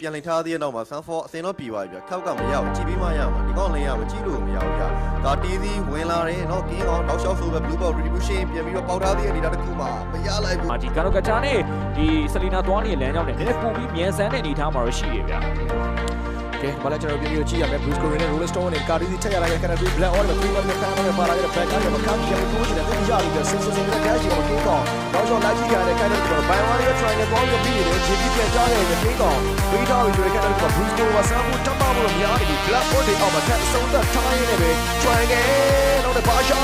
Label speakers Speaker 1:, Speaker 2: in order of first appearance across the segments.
Speaker 1: ပြန်လည်ထားသေးတဲ့နောက်မှာ Sanford အစင်တော့ပြီးသွားပြီဗျခောက်ကမရဘူးကြည့်ပြီးမှရမှာဒီကောင်လင်းရမကြည့်လို့မရဘူးဗျဒါတီးသီးဝင်လာတယ်နော်ကင်းကောင်တောက်လျှောက်ဆိုပဲ Blue Ball Retribution ပြန်ပြီးတော့ပေါက်ထားသေးတဲ့အနေတစ်ခုမှာမရလိုက်ဘူးဒ
Speaker 2: ီကာနိုကတာနဲ့ဒီဆလီနာသွားနေတဲ့လမ်းကြောင်းနဲ့နည်းနည်းပုံပြီးမြန်ဆန်းတဲ့အနေထားမှာတော့ရှိရဗျက
Speaker 3: ဲဘာလဲကျွန်တော်ပြန်ပြီးကြည့်ရမယ် Bruce Corey နဲ့ Rolling Stone နဲ့ Cardi ထက်ရလာတဲ့ Canada Black Order 3 1နဲ့ခံရတဲ့ပါလာတဲ့ back နဲ့မကန်ကြတဲ့ကိုကြီးတဲ့တင်ကြပြီးတဲ့စင်စင်နဲ့ cash ကိုကင်းကောင်တော့ကျွန်တော်လိုက်ကြည့်ရတဲ့ Canada ကဘိုင်ဝါရီက try နဲ့ပေါင်းပြီးပြီးနေတဲ့ JP ပြန်ကြားတဲ့ကင်းကောင်ပြီးတော့ပြီးတဲ့ Canada က Bruce Corey ကဆမ်းဖို့တမဖို့များနေပြီ Black Order အောက်မှာကအဆုံးသတ်ထားရနေပဲ try နဲ့တော့တဲ့ဘာရှာ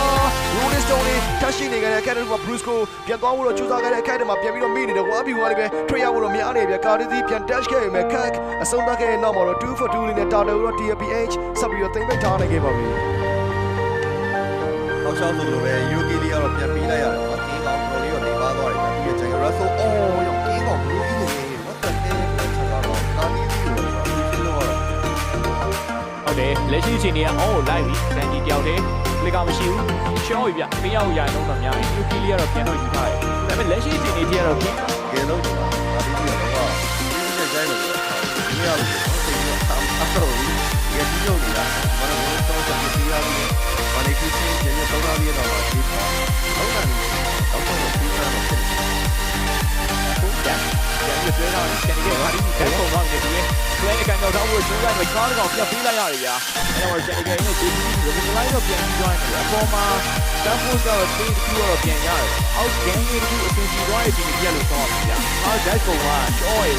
Speaker 3: Rolling Stone နဲ့ cash နေကြတဲ့ Canada က Bruce Corey ပြန်သွားဖို့တော့ကြိုးစားခဲ့တဲ့ Canada မှာပြန်ပြီးတော့မိနေတဲ့ 1v1 လေးပဲထွက်ရဖို့တော့များနေပြီ Cardi ပြန် dash ခဲ့မယ် Cack အဆုံးသတ်ခဲ့တဲ့နောက်မှာတော့2 for 2လေးနဲ့တာတော့TPH ဆက်ပြီးတော့သိမ့်ပိတ်ထားနေခဲ့ပါပြီ
Speaker 1: ။အောင်ရှောင်းဆိုလိုပဲ UK လေးကတော့ပြန်ပြီးလိုက်ရတယ်နော်။ကင်းကောင်တော်လေးတော့နေပါသွားတယ်။ပြီးတော့ Russell ရောကင်းကောင်ဘလူးကြီးနေ what the hell ဆက်တော့ကာနီးစီလို့ဒီလိုဟ
Speaker 2: ုတ်တယ်လက်ရှိအချိန်တွေကအော်လိုက်ပြီစန်ဂျီတယောက်တည်းလက်ကမရှိဘူးရှော့ပြီဗျတယောက်ရအောင်တော့များတယ် UK လေးကတော့ပြန်တော့ယူထားတယ်ဒါပေမဲ့လက်ရှိအချိန်တွေကြီးကတော့ကင်းက
Speaker 1: ဲတော့ကာနီးစီကတော့ဒီစက်တိုင်းလို့ဒီရလို့အဲ့ဒီလိုနေတာဘာလို့တော့ဆက်ပြီးရလဲဘာလဲခုချင်းကျန်ရတော့လာပြီးတော့ဒီဟုတ်တယ်တော့ပြီးတော့ဖြစ်တယ်ဟ
Speaker 2: ုတ်တယ်ပြန်ပြတော့ကျန်တဲ့ဟာဒီကဲပုံတော့နေတယ်ဆွဲနေကန်တော့ဝှေ့ချိုးလိုက်ကားတော့ပြပေးလိုက်ရတယ်ဗျာအဲ့တော့ကျန်တဲ့ကဲနဲ့ဒီလိုလိုက်တော့ပြန်ပြီးသွားတယ်အပေါ်မှာတန်ဖိုးတော့တေးပြီးတော့ပြန်ရတယ်အောက်ဂိမ်းကြီးတူအဆင်ပြေသွားရဲ့ဒီပြက်လို့တော့ဗျာအားဒိုက်ပုံကချောရည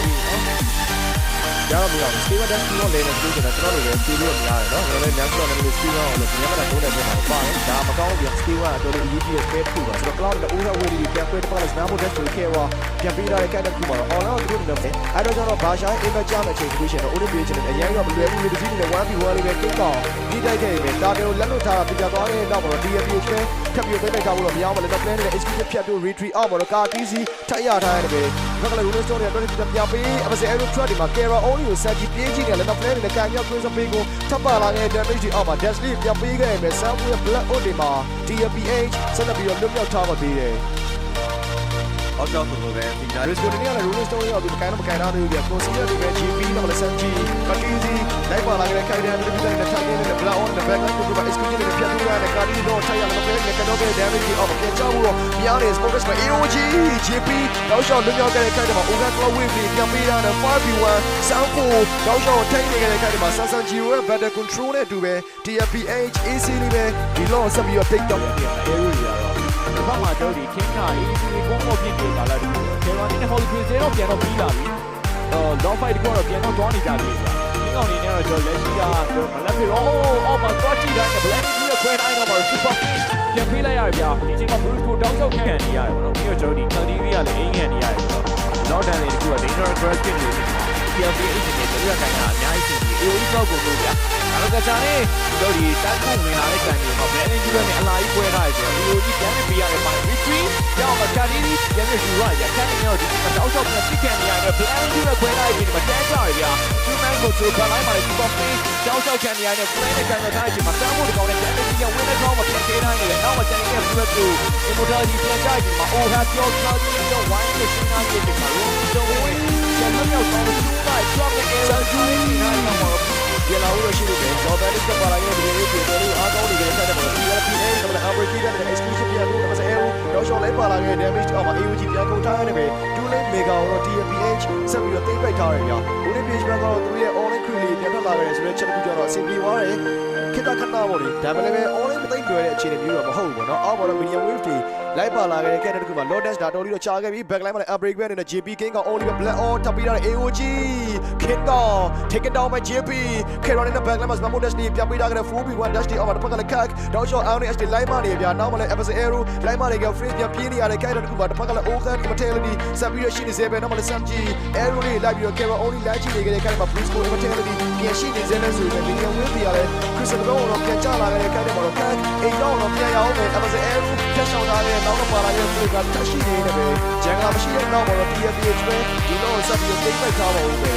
Speaker 2: ်ရ
Speaker 3: တော့မရဘူး Steve Dash ကိုလည်းလည်းပြောကြတယ်ကျွန်တော်တို့လည်း Steve လို့များတယ်နော်ကျွန်တော်လည်း Nash လို့လည်း Steve လို့လည်းညမတာဘုန်းတဲ့ပုံမှာပါတယ်ဒါမကောင်းဘူး Steve ကတော်တော်အရေးကြီးတဲ့ fair ထူပါဆိုတော့ Cloud နဲ့ Over ဝေးပြီးပြန်ခွဲတော့လည်း Snap Dash ကိုခဲသွားပြန်ပြီးတော့ကတ်တဲ့ခုမှာတော့ online တို့နေတယ်အဲ့တော့ကျွန်တော်ဘာရှာ image ကြမယ့်ချိန်ဒီရှင်တော့ Olympic ပေးချင်တယ်အရင်ကမလွယ်ဘူးလေဒီနေ့ 1v1 လေးပဲကိတ်ကောင်ဒီတိုက်ခဲ့ပြီဒါတွေကိုလက်လွတ်ထားတာပြပြသွားတဲ့နောက်မှာတော့ DFP ပဲထပ်ပြီးသိမ့်ထားဖို့တော့မရအောင်လည်း plan နဲ့ execute ဖြတ်ပြီး retreat အောက်မှာတော့ကာကီးစီထပ်ရထားရတယ်ပဲဒါကလည်း Rolling Stone ရဲ့တော်တော်ပြပေးအမစဲ Aero Truck ဒီမှာ Kara Only ကိုစက်ကြီးပြေးကြည့်တယ်လည်း plan နဲ့ကန်မြောက် Queen စပေးကိုထပ်ပါလာတဲ့ damage တွေအောက်မှာ Dash လေးပြပေးခဲ့မယ် Sample Black Out တွေမှာ TPH ဆက်လက်ပြီးတော့လွတ်မြောက်ထားပါသေးတယ်အ
Speaker 1: ောက်ကျောက်ဆိုလိုပဲဒီတိုင်း
Speaker 3: Risco နေရတဲ့ Rolling Stone ရောက်ဒီမကန်တော့မကန်တော့ဘူးပြကိုစီရဒီပဲ GP တော့လည်း SG ကတီစီလိုက်ပါလာတဲ့ခိုင်တဲ့ဒီတိုင်းနဲ့ထိုင်နေတဲ့ Black On the back line ကိုပါ exclusion နဲ့ဖြတ်ပြီးရတဲ့ကာဒီတော့ထိုင်ရမှာပဲနဲ့ကတော့ပဲ damage တွေအောက်ပြန်ချဖို့တော့များတယ် Sports မှာ AOG GP တော့ရှော့လွတ်မြောက်ခဲ့တဲ့ခိုင်တဲ့မှာ Over Cloud Wave တွေပြန်ပေးရတဲ့ 5v1 Sound 4တော့ရှော့ထိုင်နေတဲ့ခိုင်တဲ့မှာ Sansan Giro ရဲ့ better control နဲ့အတူပဲ TPH AC လေးပဲဒီလောဆက်ပြီးတော့ take down ရတဲ့ area ရတော့ဘ
Speaker 2: ာမှတော့ဒီ King က AC ကိုကောဖြစ်နေတာလားဒီကေဝါနီနဲ့ Holiday 0တော့ပြန်တော့ပြီးလာပြီလော့ဖိုက်တကတော့ပြန်တော့သွားနေကြပြီဗျာဒီကောင်လေးနဲ့တော့လက်ရှိကမလက်ဖြစ်တော့အော်မှာသွားကြည့်တိုင်း Black ကြီးရဲ့ခွဲတိုင်းတော့ Superပြန်ပေးလိုက်ရဗျာဒီချိန်မှာ Bruce ကိုတောက်ချောက်ခံနေရတယ်ဗောနော်ပြီးတော့ကျွန်တော်ဒီ Candy ကလည်းအင်းခံနေရတယ်ဆိုတော့ Lockdown လေးတခုက Dangerous Crash ဖြစ်နေတယ်TPH နဲ့တို့ရခိုင်တာအများကြီးရှိပြီး AOE တော့ကိုလို့ဗျာအဲ့တော့ကြာနေတို့ဒီတိုက်ခုဝင်လာတဲ့ကန်တွေမှာ Brand New နဲ့အလားကြီးပွဲထားရဆိုတော့ AOE ပြန်ပြီးရတဲ့ပိုင်း Retreat ကြောင့်ကာဒီပြန်ပြီးယူရရကန်နေတော့ဒီတောက်ချောက်ပြန်ပြစ်ခံနေရတဲ့ Brand New နဲ့ပွဲထားပြီးဒီမှာတန်းကြရဗျာဒီမိုင်းကိုသူဘာလိုက်မှလည်း Super Face တောက်ချောက်ခံနေရတဲ့ Brand နဲ့ကန်ထားပြီးမှာတန်းဖို့တကောင်နဲ့ကန်နေပြီးဝင်တဲ့ကောင်မှာပြန်သေးတိုင်းနေတယ်နောက်မှကျန်နေတဲ့ Blue Blue Immortality ပြန်ကြပြီးမှာ Oh have your cloud ပြီးတော့ wine ကိုရှင်းထားပြီးဒီမှာ Rolling Stone ကျန်တဲ့ကောင်ကိုသူက drop တဲ့ error ကိုနိုင်မှာတော့ပ
Speaker 3: ြန်လာလို့ရှိနေတယ်ဂျော်ဘန်စ်ကပါလာရဲ့ဒီလေးတွေတော်တော်အားကောင်းနေကြတဲ့တဲ့မှာ PLPA တော့ average တဲ့ exclusion ပြန်လို့တော့အဲတော့ရှော့လိုက်ပါလာရဲ့ damage အောက်မှာ AOG ပြန်ကုန်ထားရတယ်ပဲ2 lane mega တော့ TPH ဆက်ပြီးတော့သိမ့်ပိတ်ထားရဗျာ Olympic ဘက်ကတော့သူရဲ့ online query ပြန်ထွက်လာခဲ့ဆိုတဲ့ချက်တစ်ခုကျတော့အဆင်ပြေသွားတယ်ခိတခဏပေါ့လေဒါပေမဲ့ online မသိမ့်လွယ်တဲ့အခြေအနေမျိုးတော့မဟုတ်ဘူးပေါ့နော်အောက်မှာတော့ medium wave တွေလိုက်ပါလာခဲ့တဲ့ character တခုမှာ Lotus ဒါတော်လေးတော့ချာခဲ့ပြီး backline မှာလည်း upbreak ပဲနေတဲ့ JP King က only black all ထပ်ပြီးတော့ AOG King က take it down by JP Karen နဲ့ backline မှာ Smart Dash တွေပြပေးထားခဲ့တဲ့ 4v1 dash တွေအောက်မှာတစ်ဖက်ကလည်း Cack တော့ shot out နဲ့ HD line မှာနေပြနောက်မှာလည်း Episode Arrow line မှာတွေက freeze ပြန်ပြေးနေရတဲ့ character တခုမှာတစ်ဖက်ကလည်း Ogan Immortality ဆက်ပြီးတော့ရှိနေစေပဲနောက်မှာလည်း Samji Arrow တွေလိုက်ပြီးတော့ Karen only လိုက်ကြည့်နေခဲ့တဲ့ character မှာ Bruce Immortality ပြန်ရှိနေစေလဲဆိုရင် medium wave တွေရတယ် Crystal တော့ပြန်ချလာခဲ့တဲ့ character မှာတော့ Cack အိမ်တော့ပြန်ရအောင်ပဲ Episode Arrow ထက်ဆောင်ထားတဲ့နောက်ကပါလာတဲ့ Blue ကတက်ရှိနေတယ်ပဲဂျန်ကမရှိတဲ့နောက်မှာတော့ TPH ပဲဒီတော့ဆက်ပြီးသိမ့်ပိုက်ထားပါဦးပဲ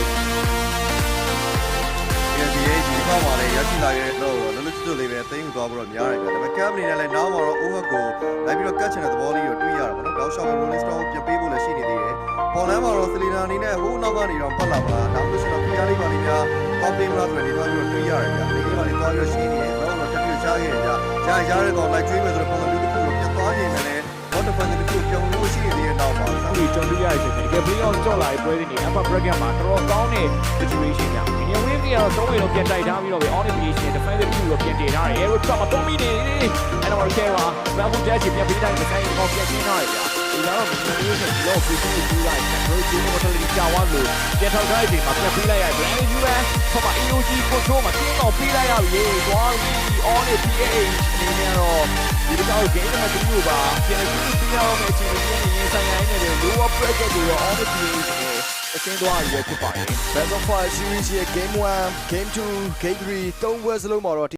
Speaker 1: TPH ဒီကောက်ပါလေရရှိလာခဲ့တော့လွတ်လွတ်ကျွတ်လေးပဲသိမ်းယူသွားဖို့တော့များတယ်ဗျာဒါပေမဲ့ Cam အနေနဲ့လည်းနောက်မှာတော့ Over ကိုလိုက်ပြီးတော့ကတ်ချင်တဲ့သဘောလေးကိုတွေ့ရတာပေါ့နော်တောက်လျှောက် Rolling Stone ပြန်ပေးဖို့လည်းရှိနေသေးတယ်ပေါ်လမ်းမှာတော့ Selena အနေနဲ့ဟိုနောက်ကနေတော့ပတ်လာပါလားဒါမှမဟုတ်တော့ PR သွားပြီးရှင်းနေတယ်တော့တော့တက်ပြီးရှားခဲ့ကြရှားရတဲ့ကောင်လိုက်ကျွေးမယ်ဆိုတော့ပုံစံမျိုးတစ်ခုလိုပြတ်သွားနေတယ်လေဘောတဖန်တစ်ခုပြုံလို့ရှိနေတဲ့နောက်မှာ
Speaker 2: ဒီကျွန်တော်ရရရှင်တကယ် play on ကြော့လာပြီးပွဲနေ upper bracket မှာတော်တော်ကောင်းတဲ့ situation ကြောင့်ဒီနေ့ win ကတော့3ဝေတော့ပြန်တိုက်ထားပြီးတော့ on position defensive 2ကိုပြန်တည်ထားတယ် arrow drop မှာ3မိနစ်အဲ့တော့ okay ပါ level dash ပြန်ပြီးတိုင်းတိုင်းကိုပြန်ရှင်းထားရတယ်ဗျာဒီကတော့ဒီလိုမျိုးဆိုတော့ free to like တို့ဒီလိုတော်တော်ကြာသွားလို့ပြန်ထောက်ထားတဲ့အချိန်မှာပြန်ပြီးလိုက်ရတယ် brand new ပဲဆက်မှာ EOG control မှာတင်းတော့ပြီးလိုက်ရပြီသွားပြီ on it PH အနေနဲ့တော့ဒီတော့ game မှာတူပါပြန်ပြီးရအောင်အချိန်ကြီးနေဆိုင်ရနေတယ် lower bracket ကိုတော့ on it PH နဲ့အရှင်းသွားရဖြစ်ပါတယ်
Speaker 3: Best of 5 series ရဲ့ game 1 game 2 game 3 3ပွဲစလုံးမှာတော့